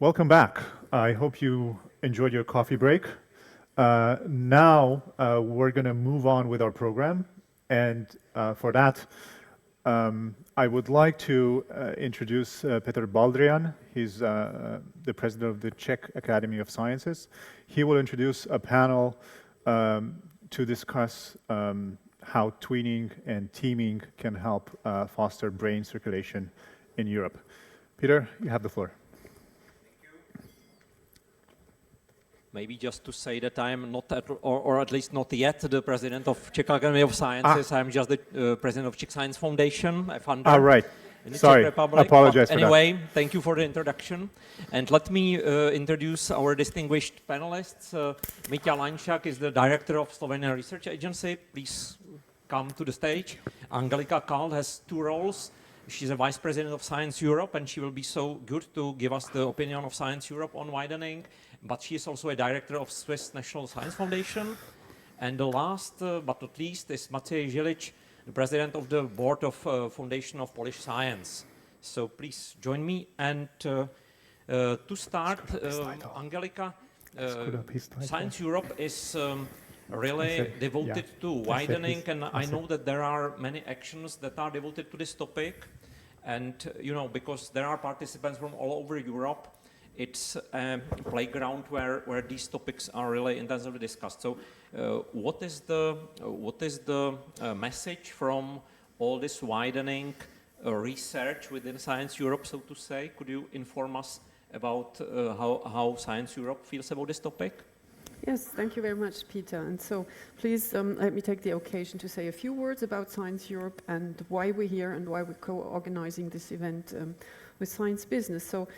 Welcome back. I hope you enjoyed your coffee break. Now we're going to move on with our program. And for that, I would like to introduce Petr Baldrian. He's the president of the Czech Academy of Sciences. He will introduce a panel to discuss how tweening and teaming can help foster brain circulation in Europe. Peter, you have the floor. Maybe just to say that I'm not, or at least not yet, the president of Czech Academy of Sciences. I'm just the president of Czech Science Foundation, a funder right. in the Sorry, Czech Republic. apologize for anyway, that. Thank you for the introduction. And let me introduce our distinguished panelists. Mitja Laňšák is the director of Slovenian Research Agency. Please come to the stage. Angelika Kalt has two roles. She's a vice president of Science Europe, and she will be so good to give us the opinion of Science Europe on widening. But she is also a director of Swiss National Science Foundation. And the last but not least is Maciej Žilič, the president of the board of Foundation of Polish Science. So please join me. And to start, Angelika, Science Europe is really devoted to widening, and I know that there are many actions that are devoted to this topic. And, you know, because there are participants from all over Europe, it's a playground where these topics are really intensively discussed. So what is the message from all this widening research within Science Europe, so to say? Could you inform us about how Science Europe feels about this topic? Yes, thank you very much, Peter. And so please let me take the occasion to say a few words about Science Europe and why we're here and why we're co-organizing this event with Science Business. So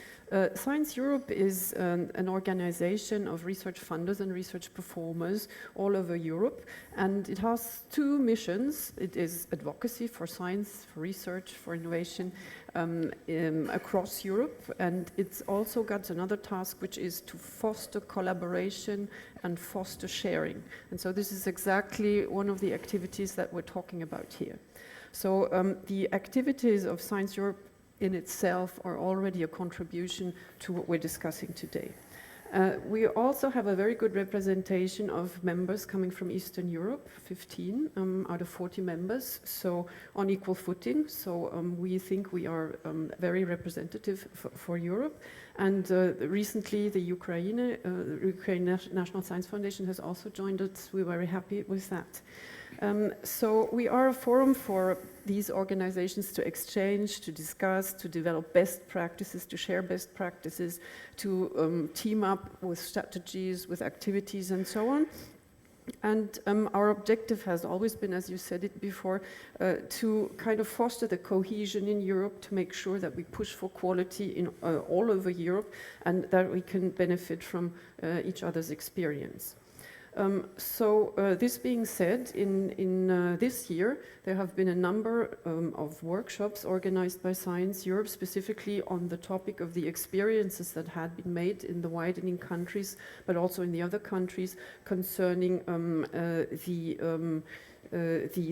Science Europe is an organization of research funders and research performers all over Europe, and it has two missions. It is advocacy for science, for research, for innovation across Europe, and it's also got another task, which is to foster collaboration and foster sharing. And so this is exactly one of the activities that we're talking about here. So the activities of Science Europe in itself are already a contribution to what we're discussing today. We also have a very good representation of members coming from Eastern Europe, 15 out of 40 members, so on equal footing. So we think we are very representative for Europe. And recently the Ukraine National Science Foundation has also joined us. We're very happy with that. So we are a forum for these organizations to exchange, to discuss, to develop best practices, to share best practices, to team up with strategies, with activities, and so on. And our objective has always been, as you said it before, to kind of foster the cohesion in Europe, to make sure that we push for quality in all over Europe and that we can benefit from each other's experience. This being said, in this year, there have been a number of workshops organized by Science Europe, specifically on the topic of the experiences that had been made in the widening countries, but also in the other countries, concerning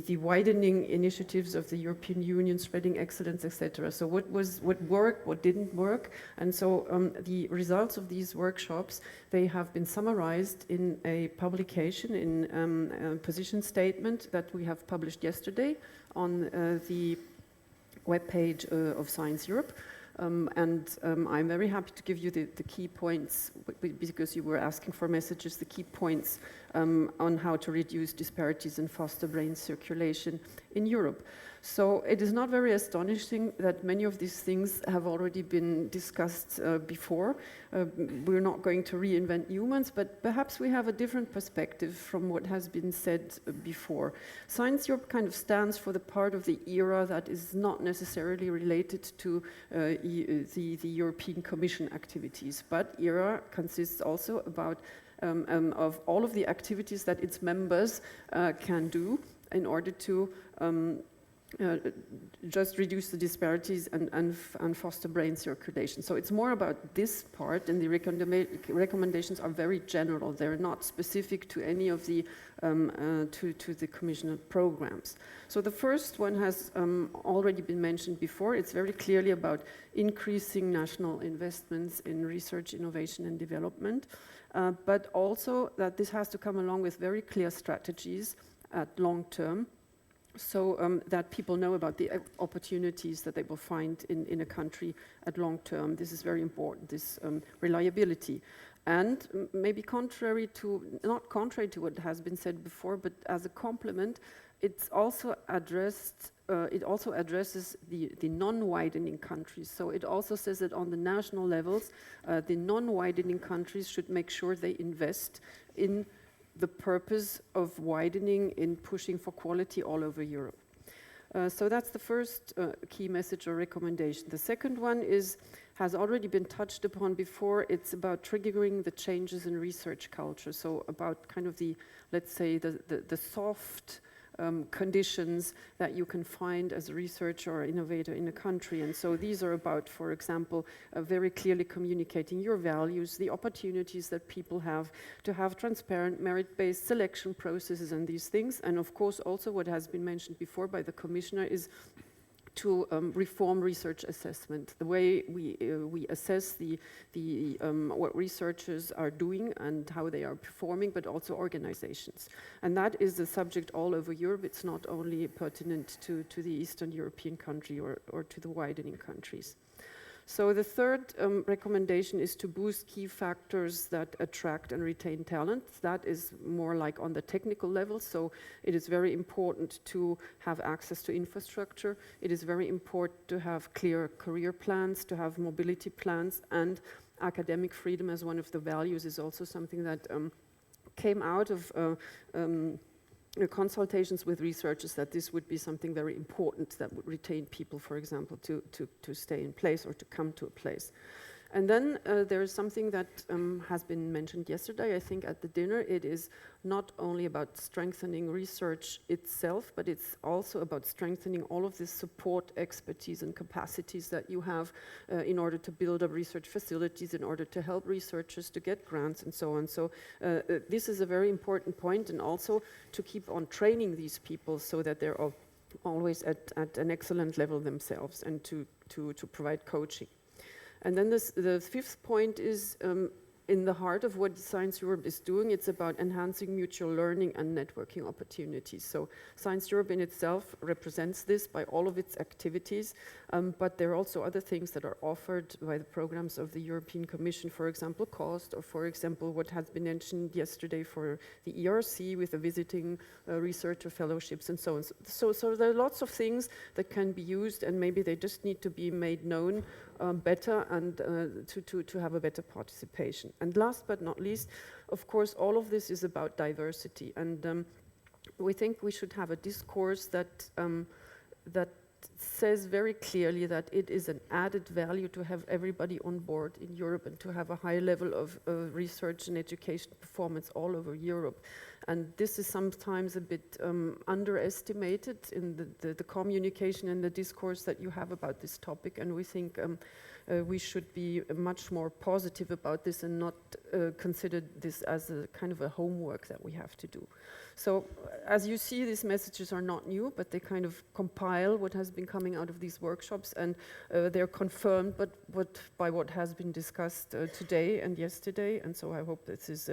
the widening initiatives of the European Union, spreading excellence, etc. So what worked, what didn't work, and so the results of these workshops, they have been summarized in a publication, in a position statement that we have published yesterday on the webpage of Science Europe. I'm very happy to give you the key points, because you were asking for messages, the key points on how to reduce disparities and foster brain circulation in Europe. So it is not very astonishing that many of these things have already been discussed before. We're not going to reinvent humans, but perhaps we have a different perspective from what has been said before. Science Europe kind of stands for the part of the era that is not necessarily related to the European Commission activities, but ERA consists also about of all of the activities that its members can do in order to uh, just reduce the disparities and foster brain circulation. So it's more about this part, and the recommendations are very general. They're not specific to any of the to the Commission programs. So the first one has already been mentioned before. It's very clearly about increasing national investments in research, innovation, and development, but also that this has to come along with very clear strategies at long term, so that people know about the opportunities that they will find in a country at long term. This is very important, this reliability. And maybe not contrary to what has been said before, but as a complement, it also addresses the non-widening countries. So it also says that on the national levels, the non-widening countries should make sure they invest in the purpose of widening, in pushing for quality all over Europe. So that's the first key message or recommendation. The second one has already been touched upon before. It's about triggering the changes in research culture. So about kind of let's say the soft conditions that you can find as a researcher or innovator in a country. And so these are about, for example, very clearly communicating your values, the opportunities that people have, to have transparent merit-based selection processes and these things. And of course also what has been mentioned before by the Commissioner is to reform research assessment, the way we assess what researchers are doing and how they are performing, but also organizations. And that is the subject all over Europe. It's not only pertinent to the Eastern European country or to the widening countries. So the third recommendation is to boost key factors that attract and retain talent. That is more like on the technical level. So it is very important to have access to infrastructure. It is very important to have clear career plans, to have mobility plans, and academic freedom as one of the values is also something that came out of consultations with researchers, that this would be something very important that would retain people, for example, to stay in place or to come to a place. And then there is something that has been mentioned yesterday, I think, at the dinner. It is not only about strengthening research itself, but it's also about strengthening all of this support expertise and capacities that you have in order to build up research facilities, in order to help researchers to get grants and so on. So this is a very important point, and also to keep on training these people so that they're always at an excellent level themselves, and to provide coaching. And then the fifth point is in the heart of what Science Europe is doing. It's about enhancing mutual learning and networking opportunities. So Science Europe in itself represents this by all of its activities, but there are also other things that are offered by the programs of the European Commission, for example, COST, or for example, what has been mentioned yesterday for the ERC with the visiting researcher fellowships and so on. So there are lots of things that can be used, and maybe they just need to be made known better, and to have a better participation. And last but not least, of course, all of this is about diversity, and we think we should have a discourse that says very clearly that it is an added value to have everybody on board in Europe and to have a high level of research and education performance all over Europe. And this is sometimes a bit underestimated in the communication and the discourse that you have about this topic, and we think we should be much more positive about this and not consider this as a kind of a homework that we have to do. So as you see, these messages are not new, but they kind of compile what has been coming out of these workshops, and they're confirmed by what has been discussed today and yesterday. And so I hope this is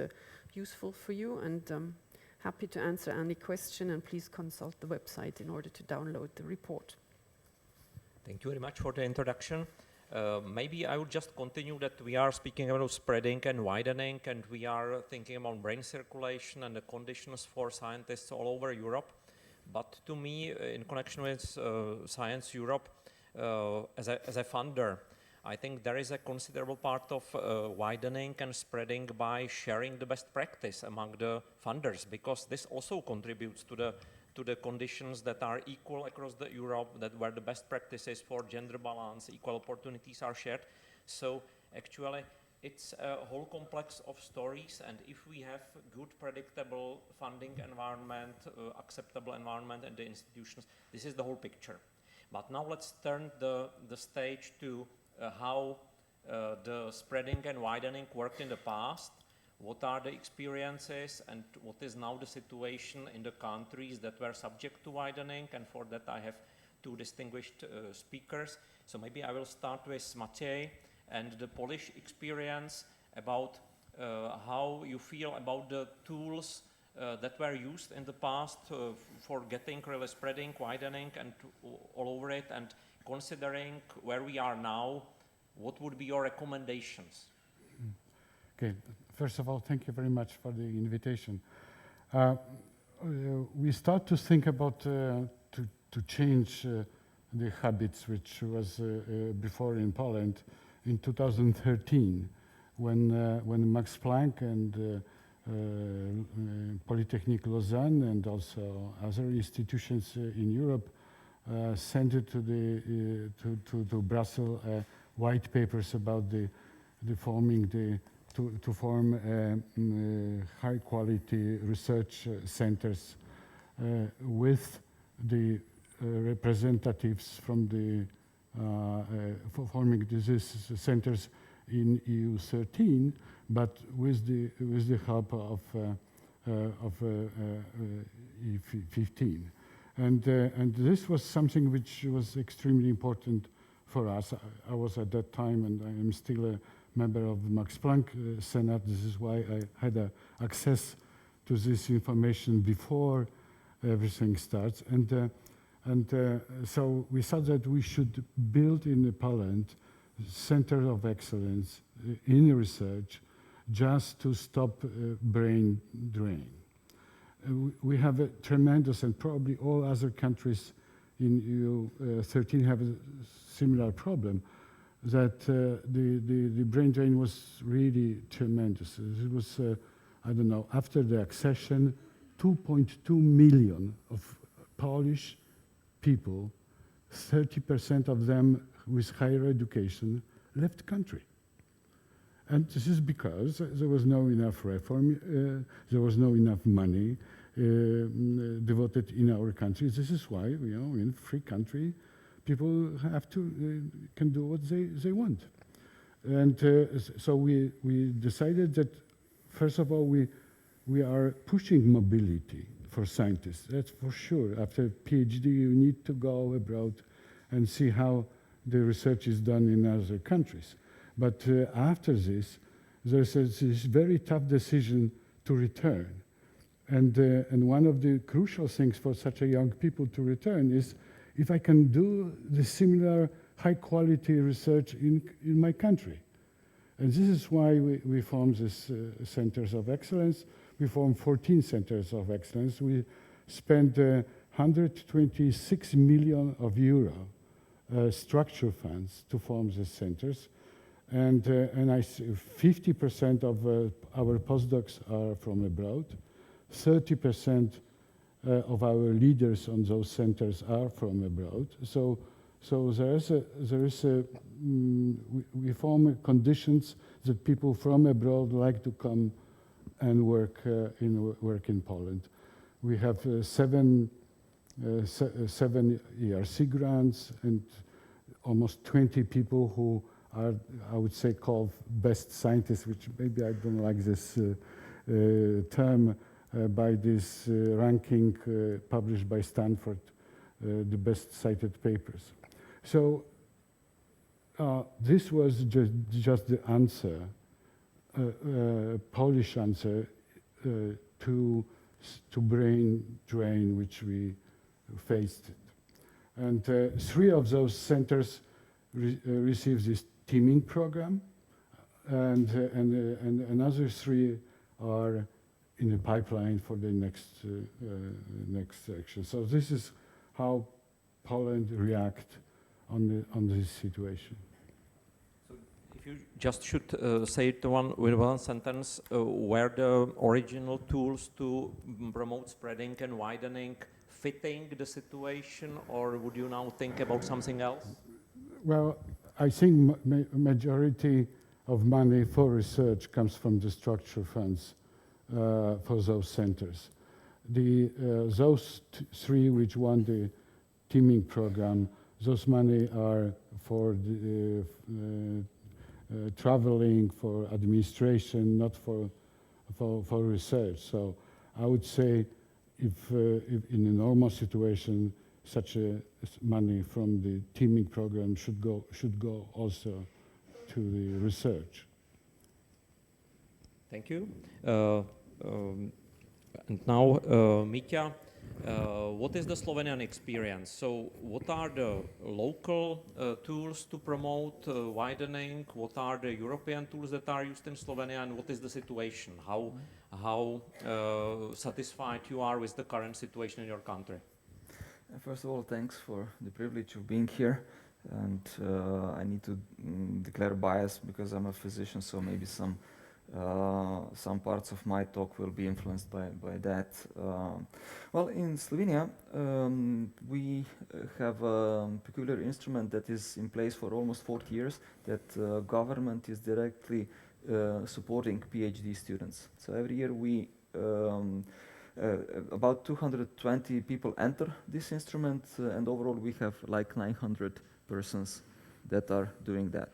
useful for you, and happy to answer any question, and please consult the website in order to download the report. Thank you very much for the introduction. Maybe I would just continue that we are speaking about spreading and widening, and we are thinking about brain circulation and the conditions for scientists all over Europe. But to me, in connection with Science Europe, as a funder, I think there is a considerable part of widening and spreading by sharing the best practice among the funders, because this also contributes to the conditions that are equal across the Europe, where the best practices for gender balance, equal opportunities are shared. So actually, it's a whole complex of stories, and if we have good, predictable funding environment, acceptable environment and the institutions, this is the whole picture. But now let's turn the stage to how the spreading and widening worked in the past. What are the experiences and what is now the situation in the countries that were subject to widening? And for that I have two distinguished speakers. So maybe I will start with Maciej and the Polish experience about how you feel about the tools that were used in the past for getting really spreading, widening and all over it, and considering where we are now, what would be your recommendations? Okay, first of all, thank you very much for the invitation. We start to think about to change the habits which was before in Poland in 2013 when Max Planck and Polytechnique Lausanne and also other institutions in Europe sent it to Brussels white papers about to form high quality research centers with the representatives from the for forming these centers in EU 13, but with the help of E15, and this was something which was extremely important for us. I was at that time, and I am still a member of the Max Planck Senate. This is why I had access to this information before everything starts, and so we thought that we should build in Poland center of excellence in research just to stop brain drain. We have a tremendous, and probably all other countries in EU 13 have a similar problem, that the brain drain was really tremendous. It was, I don't know, after the accession, 2.2 million of Polish people, 30% of them with higher education, left country. And this is because there was no enough reform, there was no enough money devoted in our country. This is why, in a free country, people have to, can do what they want. And so we decided that, first of all, we are pushing mobility for scientists. That's for sure. After PhD, you need to go abroad and see how the research is done in other countries. But after this, there's this very tough decision to return. And one of the crucial things for such a young people to return is if I can do the similar high quality research in my country. And this is why we formed these centers of excellence. We formed 14 centers of excellence. We spent 126 million euro structure funds to form these centers. And 50% of our postdocs are from abroad. 30% of our leaders on those centers are from abroad. So we form conditions that people from abroad like to come and work in Poland. We have seven ERC grants and almost 20 people who are, I would say, called best scientists, which maybe I don't like this term, by this ranking published by Stanford, the best cited papers. So this was just the answer, Polish answer to brain drain which we faced. And 3 of those centers received this teaming program, and another 3 are in the pipeline for the next section. So this is how Poland react on this situation. So if you just should say it with one sentence, were the original tools to promote spreading and widening fitting the situation, or would you now think about something else? Well, I think majority of money for research comes from the structure funds for those centers. Those three which won the teaming program, those money are for the, traveling, for administration, not for research. So I would say if in a normal situation, such money from the teaming program should go also to the research. Thank you. And now, Mitja, what is the Slovenian experience? So what are the local tools to promote widening? What are the European tools that are used in Slovenia? And what is the situation? How satisfied you are with the current situation in your country? First of all, thanks for the privilege of being here. And I need to declare bias because I'm a physician, so maybe some parts of my talk will be influenced by that. Well, in Slovenia, we have a peculiar instrument that is in place for almost 40 years, that government is directly supporting PhD students. So every year we about 220 people enter this instrument, and overall we have like 900 persons that are doing that.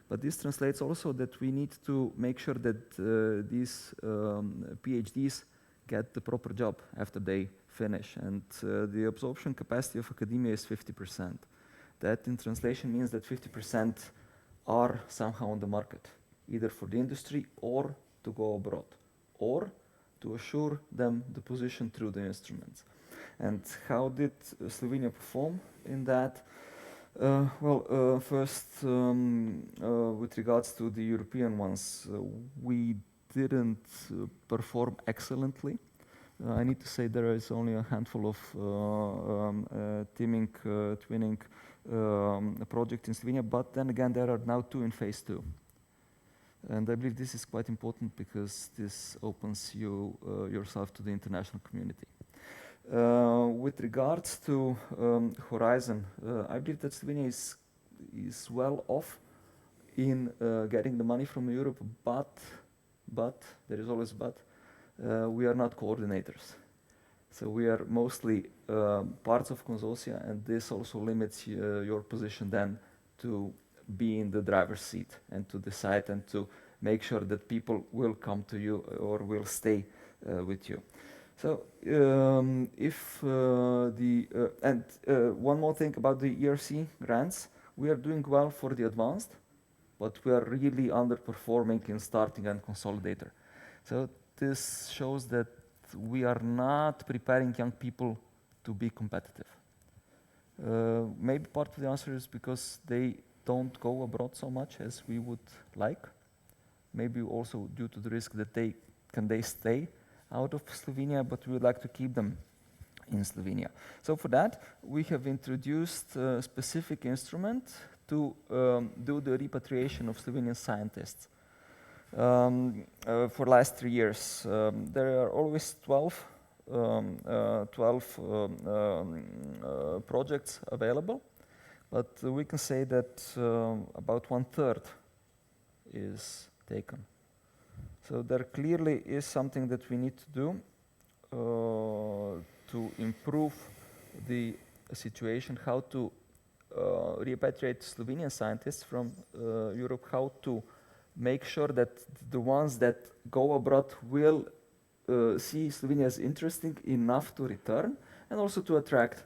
But this translates also that we need to make sure that these PhDs get the proper job after they finish. And the absorption capacity of academia is 50%. That in translation means that 50% are somehow on the market, either for the industry or to go abroad, or to assure them the position through the instruments. And how did Slovenia perform in that? First, with regards to the European ones, we didn't perform excellently. I need to say there is only a handful of twinning projects in Slovenia, but then again there are now 2 in phase 2. And I believe this is quite important because this opens yourself to the international community. With regards to Horizon, I believe that Slovenia is well off in getting the money from Europe, but there is always but, we are not coordinators. So we are mostly parts of consortia, and this also limits your position then to be in the driver's seat and to decide and to make sure that people will come to you or will stay with you. So one more thing about the ERC grants, we are doing well for the advanced, but we are really underperforming in starting and consolidator. So this shows that we are not preparing young people to be competitive. Maybe part of the answer is because they don't go abroad so much as we would like. Maybe also due to the risk that they stay out of Slovenia, but we would like to keep them in Slovenia. So for that, we have introduced a specific instrument to do the repatriation of Slovenian scientists. For the last 3 years, there are always 12 projects available, but we can say that about 1/3 is taken. So there clearly is something that we need to do to improve the situation, how to repatriate Slovenian scientists from Europe, how to make sure that the ones that go abroad will see Slovenia as interesting enough to return, and also to attract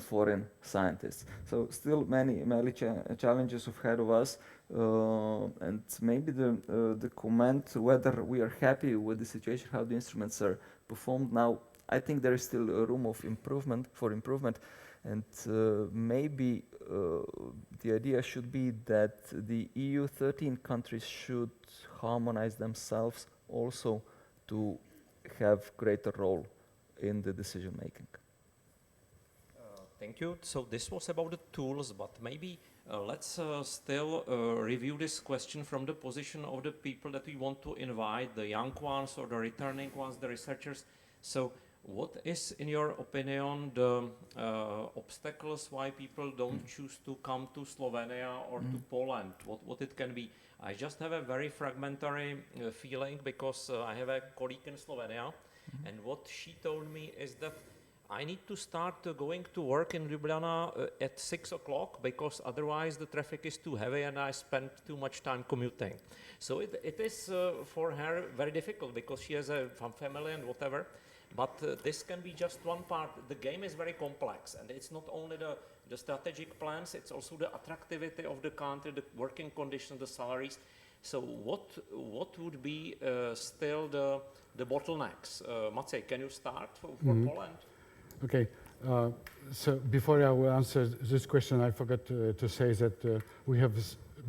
foreign scientists. So still many challenges ahead of us, and maybe the comment whether we are happy with the situation, how the instruments are performed now, I think there is still a room of improvement, and maybe the idea should be that the EU 13 countries should harmonize themselves also to have greater role in the decision making. Thank you. So this was about the tools, but maybe let's still review this question from the position of the people that we want to invite, the young ones or the returning ones, the researchers. So What is, in your opinion, the obstacles why people don't choose to come to Slovenia or to Poland? What it can be? I just have a very fragmentary feeling because I have a colleague in Slovenia, and what she told me is that I need to start going to work in Ljubljana at 6 o'clock because otherwise the traffic is too heavy and I spend too much time commuting. So it is for her very difficult because she has a family and whatever. But this can be just one part. The game is very complex, and it's not only the strategic plans, it's also the attractivity of the country, the working conditions, the salaries. So what would be still the bottlenecks? Maciej, can you start for Poland? Okay, so before I will answer this question, I forgot to say that we have,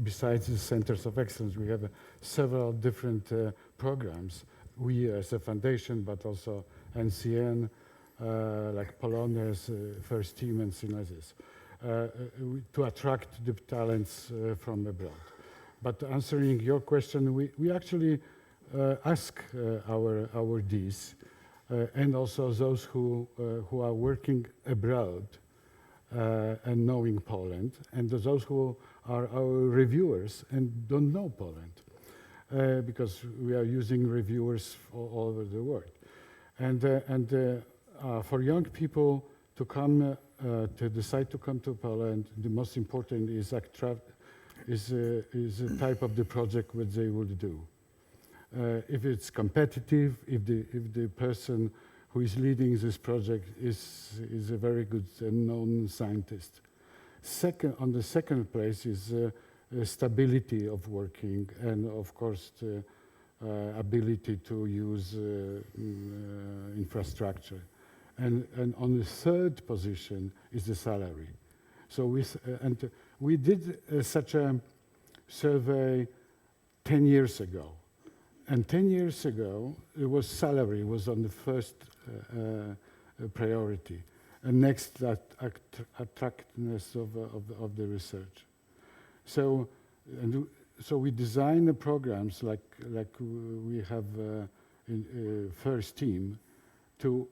besides the Centers of Excellence, we have several different programs. We as a foundation, but also NCN, like Polonez, First Team, and Synesis, to attract the talents from abroad. But answering your question, we actually ask our Ds and also those who are working abroad and knowing Poland, and those who are our reviewers and don't know Poland, because we are using reviewers all over the world. And for young people to come, to decide to come to Poland, the most important is the type of the project which they will do. If it's competitive, if the person who is leading this project is a very good and known scientist. On the second place is stability of working, and of course the ability to use infrastructure. And on the third position is the salary. So we did such a survey 10 years ago. And 10 years ago, salary was on the first priority, and next attractiveness of the research. So we design the programs like we have in First Team to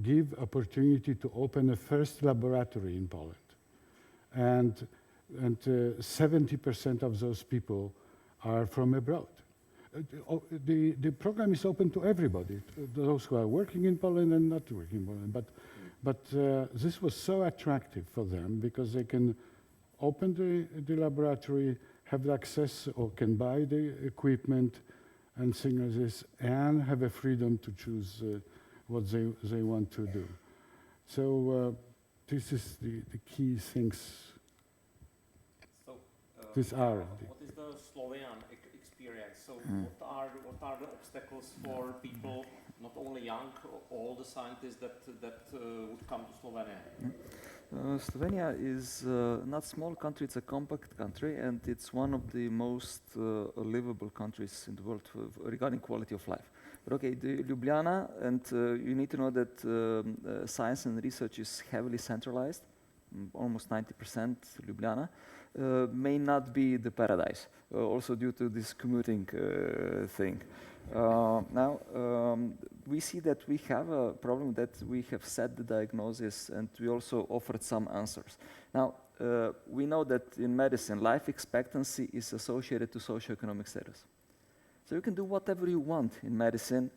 give opportunity to open a first laboratory in Poland, and 70% of those people are from abroad. The program is open to everybody, those who are working in Poland and not working in Poland. But this was so attractive for them because they can open the laboratory, have access or can buy the equipment and things like this, and have a freedom to choose what they want to do. So this is the key things. So, these are. What is the Slovenian experience? So what are the obstacles for people, not only young, all the scientists that would come to Slovenia? Slovenia is not a small country, it's a compact country, and it's one of the most livable countries in the world regarding quality of life. But okay, the Ljubljana, and you need to know that science and research is heavily centralized, almost 90% Ljubljana, may not be the paradise, also due to this commuting thing. Now, we see that we have a problem that we have set the diagnosis and we also offered some answers. Now, we know that in medicine, life expectancy is associated to socioeconomic status. So you can do whatever you want in medicine.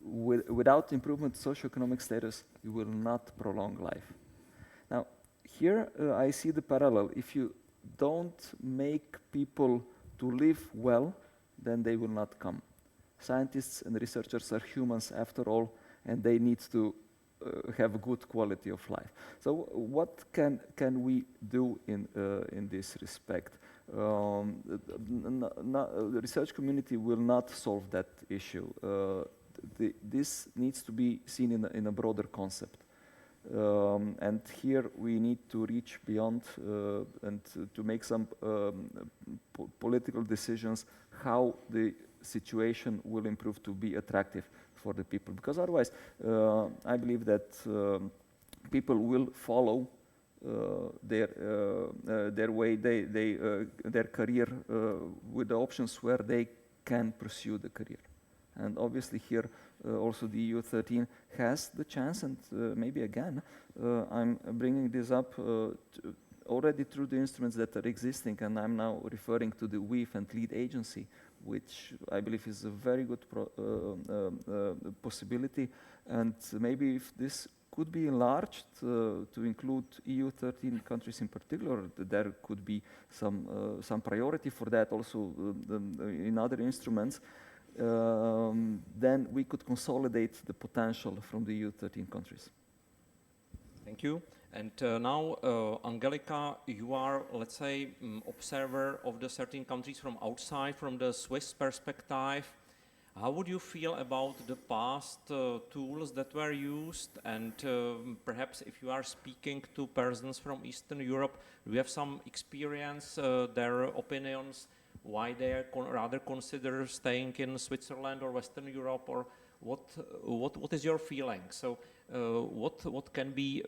Without improvement of socioeconomic status, you will not prolong life. Now, here I see the parallel. If you don't make people to live well, then they will not come. Scientists and researchers are humans after all, and they need to have a good quality of life. So what can we do in this respect? The research community will not solve that issue. This needs to be seen in a broader concept. And here we need to reach beyond and to make some political decisions how the situation will improve to be attractive for the people. Because otherwise, I believe that people will follow their way, their career with the options where they can pursue the career. And obviously here also the EU13 has the chance, and maybe again, I'm bringing this up already through the instruments that are existing, and I'm now referring to the WEAF and LEAD agency, which I believe is a very good possibility. And maybe if this could be enlarged to include EU13 countries in particular, there could be some priority for that also in other instruments. Then we could consolidate the potential from the EU13 countries. Thank you. And now, Angelika, you are, let's say, observer of the certain countries from outside, from the Swiss perspective. How would you feel about the past tools that were used? And perhaps if you are speaking to persons from Eastern Europe, do you have some experience, their opinions, why they rather consider staying in Switzerland or Western Europe, or what is your feeling? So what can we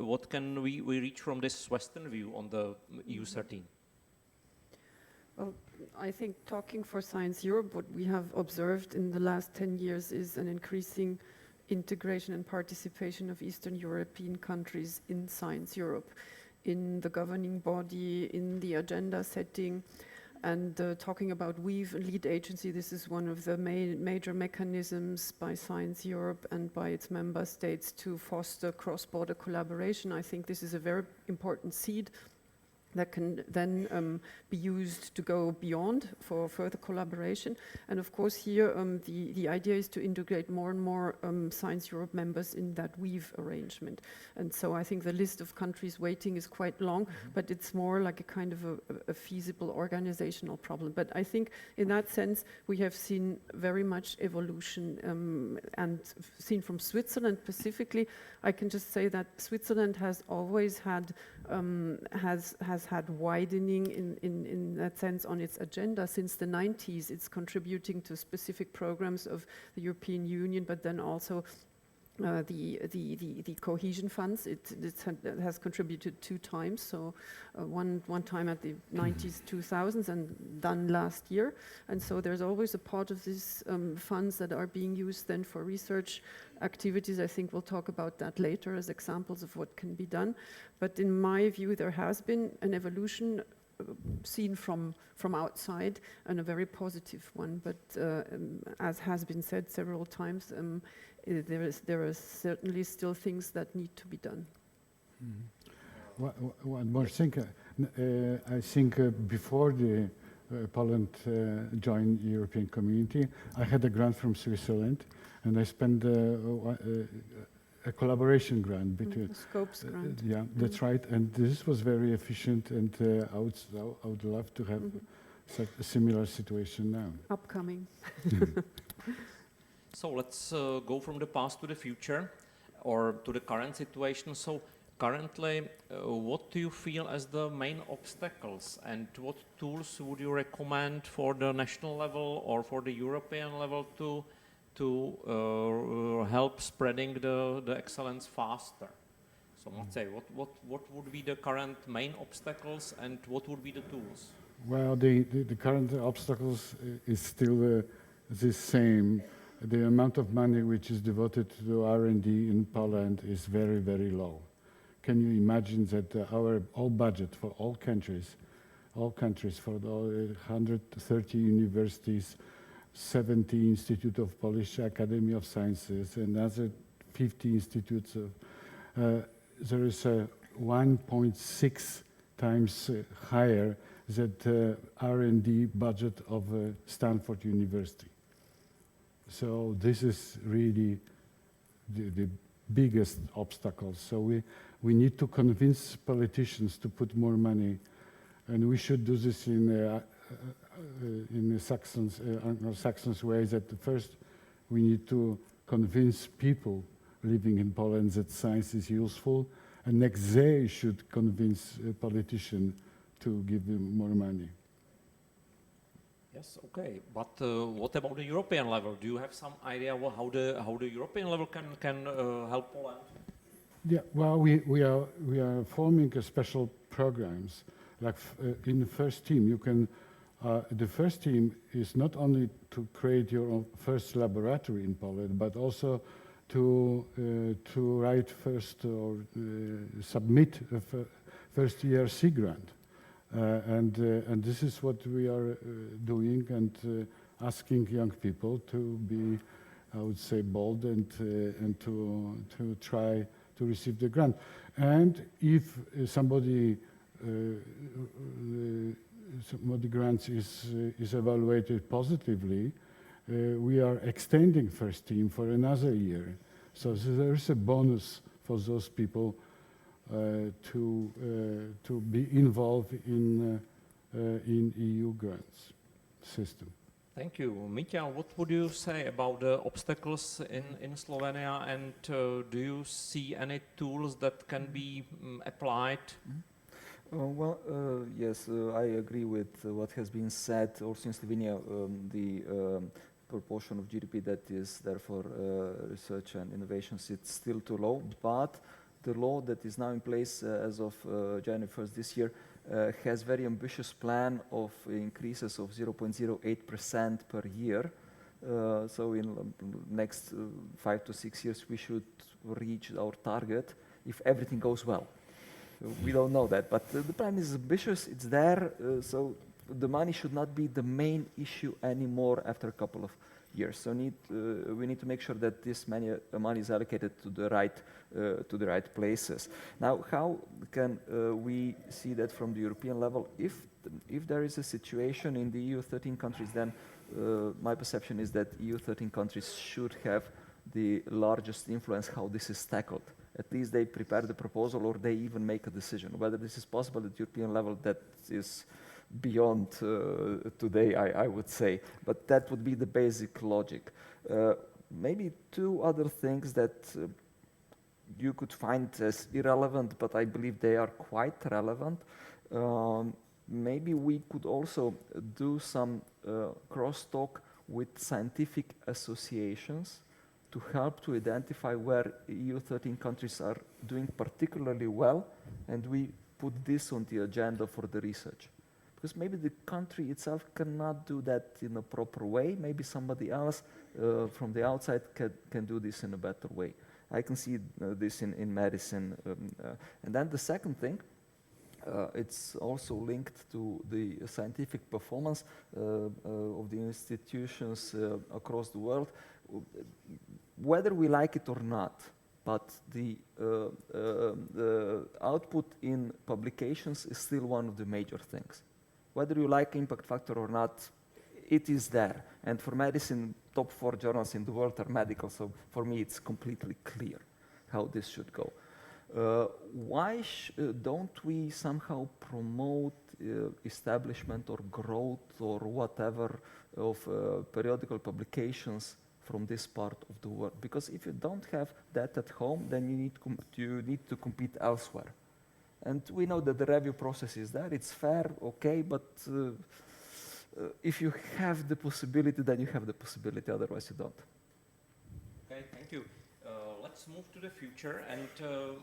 reach from this Western view on the EU13? Well, I think talking for Science Europe, what we have observed in the last 10 years is an increasing integration and participation of Eastern European countries in Science Europe, in the governing body, in the agenda setting. And talking about WEAF and LEAD agency, this is one of the major mechanisms by Science Europe and by its member states to foster cross-border collaboration. I think this is a very important seed that can then be used to go beyond for further collaboration. And of course here the idea is to integrate more and more Science Europe members in that WEAF arrangement. And so I think the list of countries waiting is quite long, but it's more like a kind of a feasible organizational problem. But I think in that sense we have seen very much evolution and seen from Switzerland specifically. I can just say that Switzerland has always had has had widening in that sense on its agenda since the 90s. It's contributing to specific programs of the European Union, but then also the cohesion funds. It has contributed 2 times, so one time at the 90s, 2000s, and done last year. And so there's always a part of these funds that are being used then for research activities. I think we'll talk about that later as examples of what can be done. But in my view, there has been an evolution seen from outside, and a very positive one. But as has been said several times, there are certainly still things that need to be done. One more thing. I think before Poland joined the European Community, I had a grant from Switzerland, and I spent a collaboration grant between The Scopes grant. Yeah, that's right. And this was very efficient, and I would love to have a similar situation now. Upcoming. So let's go from the past to the future, or to the current situation. So currently, what do you feel as the main obstacles, and what tools would you recommend for the national level or for the European level to help spreading the excellence faster? So let's say, what would be the current main obstacles, and what would be the tools? Well, the current obstacles is still the same. The amount of money which is devoted to R&D in Poland is very, very low. Can you imagine that our whole budget for all countries, for the 130 universities, 70 Institute of Polish Academy of Sciences, and other 50 institutes, there is a 1.6 times higher than R&D budget of Stanford University. So this is really the biggest obstacle. So we need to convince politicians to put more money, and we should do this in a Saxon way. That first we need to convince people living in Poland that science is useful, and next they should convince a politician to give them more money. Yes, okay. But what about the European level? Do you have some idea how the European level can help Poland? Yeah, well, we are forming a special programs. Like in the first team, you can The first team is not only to create your own first laboratory in Poland, but also to write first or submit a first year C grant. And this is what we are doing, and asking young people to be, I would say, bold and to try to receive the grant. And if somebody grants is evaluated positively, we are extending first team for another year. So there is a bonus for those people to be involved in EU grants system. Thank you. Mitja, what would you say about the obstacles in Slovenia, and do you see any tools that can be applied? Yes, I agree with what has been said. Also in Slovenia, the proportion of GDP that is there for research and innovations, it's still too low, but the law that is now in place as of January 1st this year has very ambitious plan of increases of 0.08% per year. So in next 5 to 6 years, we should reach our target if everything goes well. We don't know that, but the plan is ambitious, it's there, so the money should not be the main issue anymore after a couple of years. So we need to make sure that this money is allocated to the right places. Now, how can we see that from the European level? If there is a situation in the EU 13 countries, then my perception is that EU 13 countries should have the largest influence how this is tackled. At least they prepare the proposal, or they even make a decision. Whether this is possible at European level, that is beyond today, I would say. But that would be the basic logic. Maybe two other things that you could find as irrelevant, but I believe they are quite relevant. Maybe we could also do some crosstalk with scientific associations to help to identify where EU 13 countries are doing particularly well, and we put this on the agenda for the research. Because maybe the country itself cannot do that in a proper way. Maybe somebody else from the outside can do this in a better way. I can see this in medicine. And then the second thing, it's also linked to the scientific performance of the institutions across the world. Whether we like it or not, but the output in publications is still one of the major things. Whether you like impact factor or not, it is there. And for medicine, top 4 journals in the world are medical, so for me it's completely clear how this should go. Why don't we somehow promote establishment or growth or whatever of periodical publications from this part of the world? Because if you don't have that at home, then you need to compete elsewhere. And we know that the review process is there, it's fair, okay, but if you have the possibility, then you have the possibility, otherwise you don't. Okay, thank you. Let's move to the future, and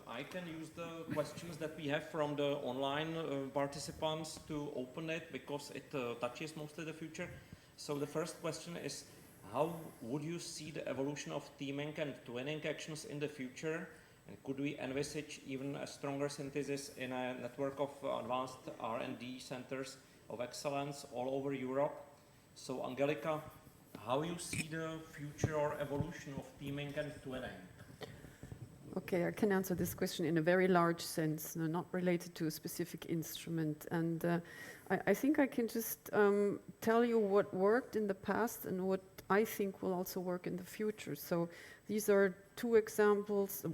I can use the questions that we have from the online participants to open it, because it touches mostly the future. So the first question is, how would you see the evolution of teaming and twinning actions in the future? And could we envisage even a stronger synthesis in a network of advanced R&D centers of excellence all over Europe? So Angelika, how you see the future or evolution of teaming and twinning? Okay, I can answer this question in a very large sense, not related to a specific instrument. And I think I can just tell you what worked in the past and what I think will also work in the future. So these are two examples.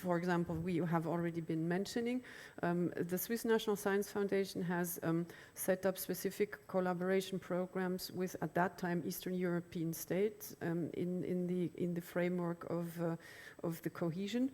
For example, we have already been mentioning. The Swiss National Science Foundation has set up specific collaboration programs with, at that time, Eastern European states in the framework of the cohesion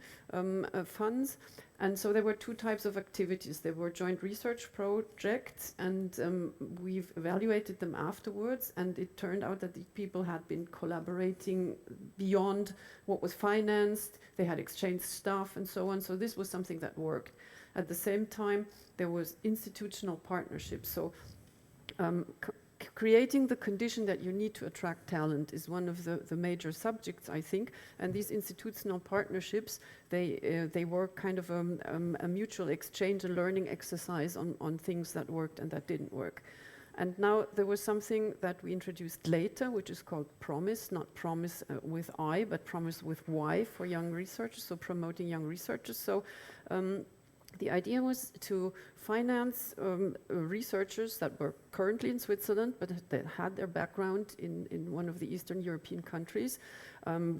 funds. And so there were two types of activities. There were joint research projects, and we've evaluated them afterwards, and it turned out that the people had been collaborating beyond what was financed. They had exchanged staff and so on. So this was something that worked. At the same time, there was institutional partnerships. So creating the condition that you need to attract talent is one of the major subjects, I think. And these institutional partnerships, they were kind of a mutual exchange, a learning exercise on things that worked and that didn't work. And now there was something that we introduced later, which is called Promise, not Promise with I, but Promise with Y for young researchers, so promoting young researchers. So the idea was to finance researchers that were currently in Switzerland, but that had their background in one of the Eastern European countries,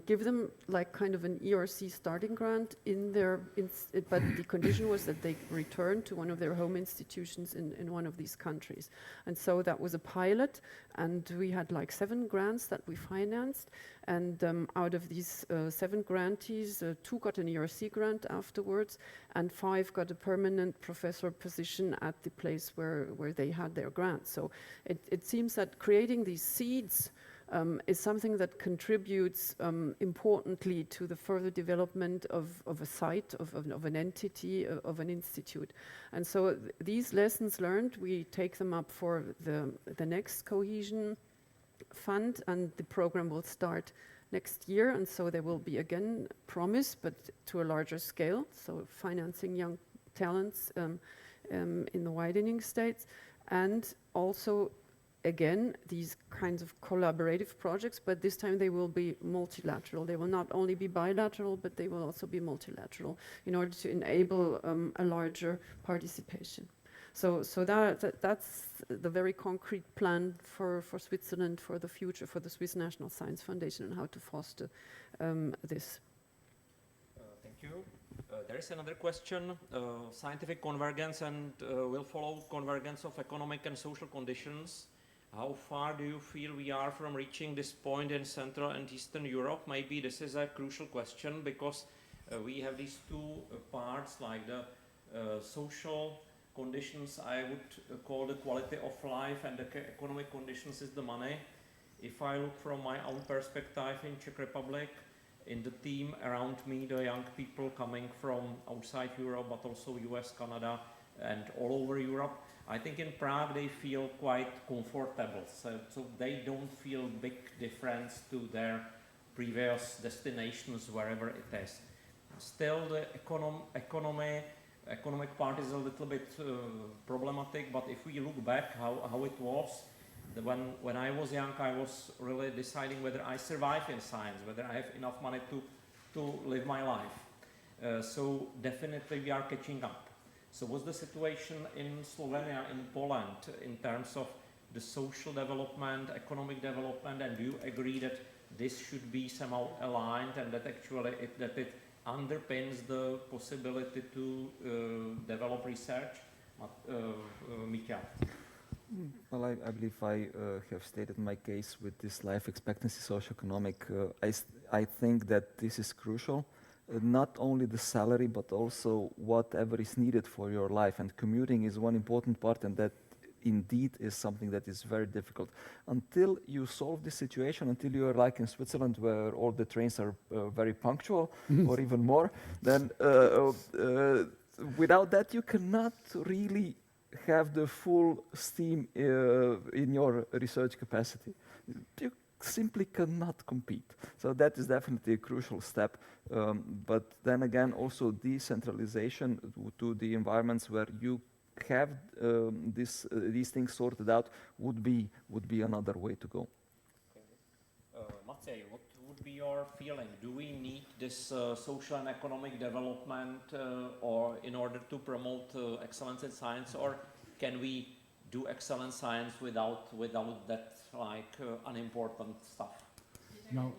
give them like kind of an ERC starting grant but the condition was that they return to one of their home institutions in one of these countries. And so that was a pilot, and we had like 7 grants that we financed. And out of these 7 grantees, 2 got an ERC grant afterwards, and 5 got a permanent professor position at the place where they had their grant. So it seems that creating these seeds is something that contributes importantly to the further development of a site, of an entity, of an institute. And so these lessons learned, we take them up for the next cohesion fund, and the program will start next year. And so there will be again Promise, but to a larger scale, so financing young talents in the widening states, and also again these kinds of collaborative projects, but this time they will be multilateral. They will not only be bilateral, but they will also be multilateral in order to enable a larger participation. So that's the very concrete plan for Switzerland, for the future, for the Swiss National Science Foundation, and how to foster this. Thank you. There is another question. Scientific convergence and will follow convergence of economic and social conditions. How far do you feel we are from reaching this point in Central and Eastern Europe? Maybe this is a crucial question because we have these 2 parts, like the social conditions I would call the quality of life, and the economic conditions is the money. If I look from my own perspective in Czech Republic, in the team around me, the young people coming from outside Europe, but also US, Canada, and all over Europe, I think in Prague they feel quite comfortable. So they don't feel big difference to their previous destinations, wherever it is. Still, the economic part is a little bit problematic, but if we look back how it was, when I was young, I was really deciding whether I survive in science, whether I have enough money to live my life. So definitely we are catching up. So what's the situation in Slovenia, in Poland, in terms of the social development, economic development, and do you agree that this should be somehow aligned and that actually it underpins the possibility to develop research? Michael. Well, I believe I have stated my case with this life expectancy socioeconomic. I think that this is crucial. Not only the salary, but also whatever is needed for your life. And commuting is one important part, and that indeed is something that is very difficult. Until you solve this situation, until you are like in Switzerland, where all the trains are very punctual, or even more, then without that you cannot really have the full steam in your research capacity. You simply cannot compete. So that is definitely a crucial step. But then again, also decentralization to the environments where you have these things sorted out would be another way to go. Maciej, what would be your feeling? Do we need this social and economic development or in order to promote excellence in science, or can we do excellent science without that like unimportant stuff? No.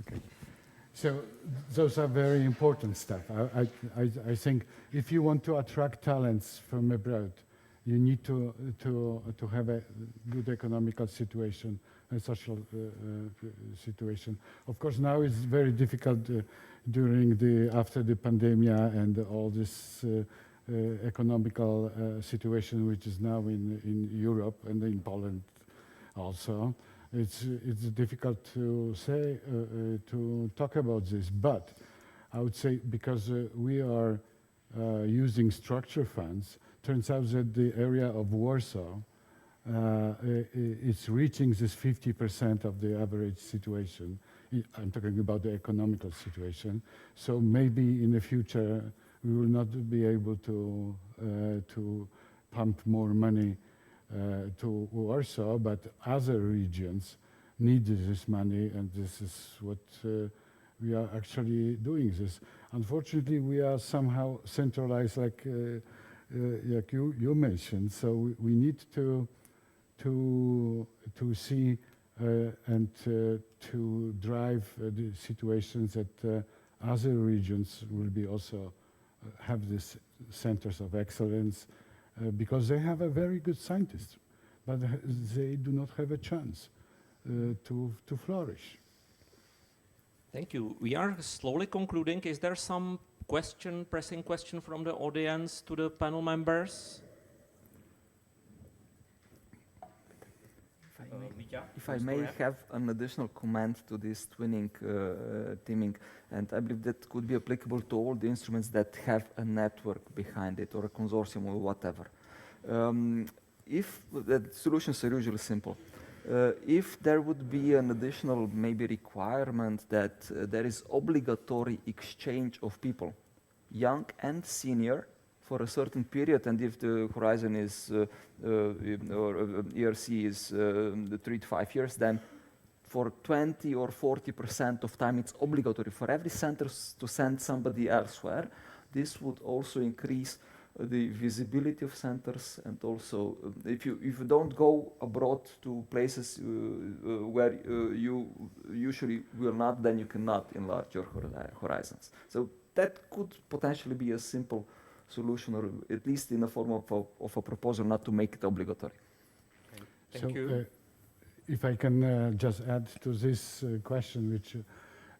Okay. So those are very important stuff. I think if you want to attract talents from abroad, you need to have a good economical situation and social situation. Of course, now it's very difficult after the pandemic and all this economical situation which is now in Europe and in Poland also. It's difficult to say to talk about this, but I would say because we are using structure funds. Turns out that the area of Warsaw it's reaching this 50% of the average situation. I'm talking about the economical situation. So maybe in the future we will not be able to pump more money to Warsaw, but other regions need this money, and this is what we are actually doing this. Unfortunately, we are somehow centralized, like you mentioned. So we need to see and to drive the situations that other regions will be also have these centers of excellence because they have a very good scientists, but they do not have a chance to flourish. Thank you. We are slowly concluding. Is there some pressing question from the audience to the panel members? If I may have an additional comment to this twinning teaming, and I believe that could be applicable to all the instruments that have a network behind it or a consortium or whatever. If the solutions are usually simple, if there would be an additional maybe requirement that there is obligatory exchange of people, young and senior, for a certain period, and if the horizon is or ERC is 3 to 5 years, then for 20 or 40% of time it's obligatory for every center to send somebody elsewhere. This would also increase the visibility of centers, and also if you don't go abroad to places where you usually will not, then you cannot enlarge your horizons. So that could potentially be a simple solution, or at least in the form of a proposal, not to make it obligatory. Thank you. If I can just add to this question which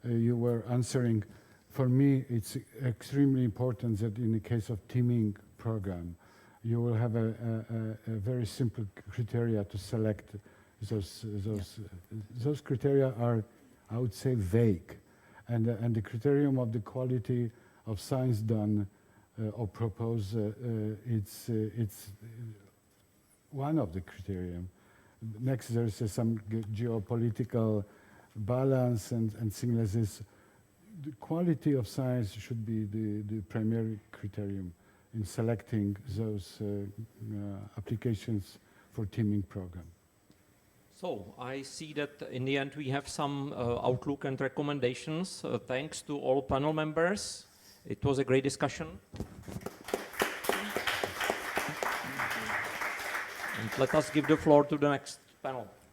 you were answering, for me it's extremely important that in the case of teaming program, you will have a very simple criteria to select those. Those criteria are, I would say, vague, and the criterion of the quality of science done or proposed, it's one of the criteria. Next, there's some geopolitical balance and things like this. The quality of science should be the primary criterion in selecting those applications for teaming program. So I see that in the end we have some outlook and recommendations. Thanks to all panel members. It was a great discussion. And let us give the floor to the next panel.